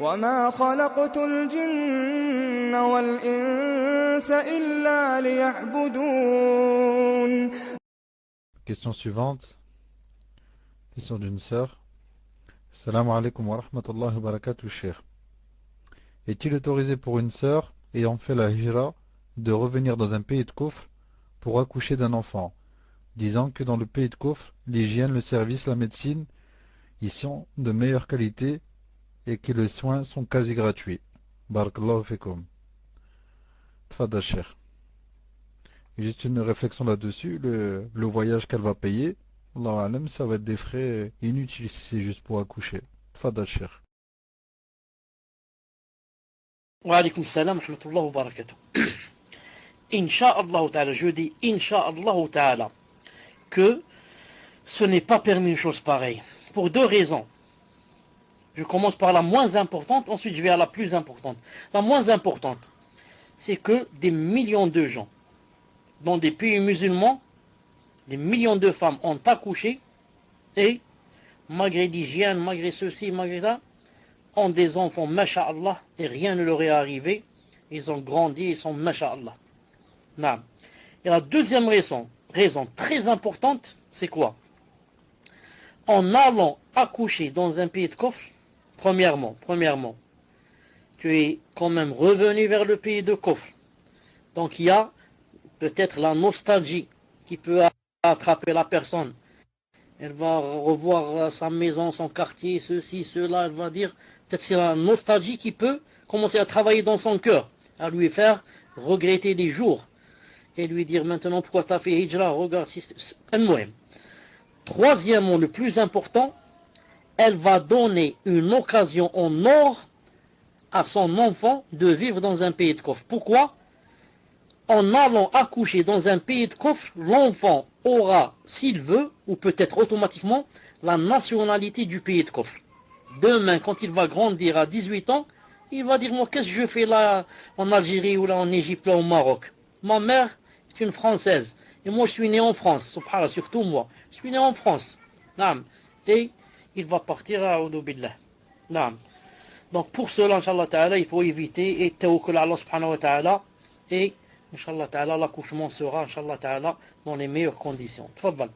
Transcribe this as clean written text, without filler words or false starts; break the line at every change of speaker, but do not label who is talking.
وما خلقت الجن والإنس إلا ليعبدون.
Question suivante. Question d'une sœur. Salam alaikum wa rahmatullahi wa barakatuh, Cheikh. Est-il autorisé pour une sœur ayant fait la hijra de revenir dans un pays de Kufr pour accoucher d'un enfant, disant que dans le pays de Kufr, l'hygiène, le service, la médecine y sont de meilleure qualité et que les soins sont quasi gratuits? Barakallahu fikum. Tfadal, Cheikh. Juste une réflexion là-dessus, le voyage qu'elle va payer, Allahu alam, ça va être des frais inutiles si c'est juste pour accoucher. Tfadal, Cheikh.
Wa alaykum salam wa rahmatullahi wa barakatuh. Inch'Allah ta'ala, je dis Inch'Allah ta'ala, que ce n'est pas permis une chose pareille. Pour deux raisons. Je commence par la moins importante, ensuite je vais à la plus importante. La moins importante, c'est que des millions de gens, dans des pays musulmans, des millions de femmes ont accouché, et malgré l'hygiène, malgré ceci, malgré ça, ont des enfants, masha'Allah, et rien ne leur est arrivé. Ils ont grandi, ils sont masha'Allah. Et la deuxième raison très importante, c'est quoi? En allant accoucher dans un pays de Kufr, premièrement, tu es quand même revenu vers le pays de Kufr. Donc il y a peut-être la nostalgie qui peut attraper la personne. Elle va revoir sa maison, son quartier, ceci, cela, elle va dire, peut-être c'est la nostalgie qui peut commencer à travailler dans son cœur, à lui faire regretter les jours, et lui dire maintenant pourquoi tu as fait hijra, regarde, troisièmement, le plus important, elle va donner une occasion en or à son enfant de vivre dans un pays de Kufr. Pourquoi? En allant accoucher dans un pays de Kufr, l'enfant aura, s'il veut, ou peut-être automatiquement, la nationalité du pays de Kufr. Demain, quand il va grandir à 18 ans, il va dire, moi, qu'est-ce que je fais là en Algérie ou là en Égypte, là au Maroc? Ma mère est une Française, et moi je suis né en France, subhanallah, surtout moi. Je suis né en France. Et il va partir à Oudubillah. Donc pour cela, Inch'Allah Ta'ala, il faut éviter et tawakkul Allah subhanahu wa ta'ala, et Inch'Allah Ta'ala, l'accouchement sera, Inch'Allah Ta'ala, dans les meilleures conditions. Tfaddal.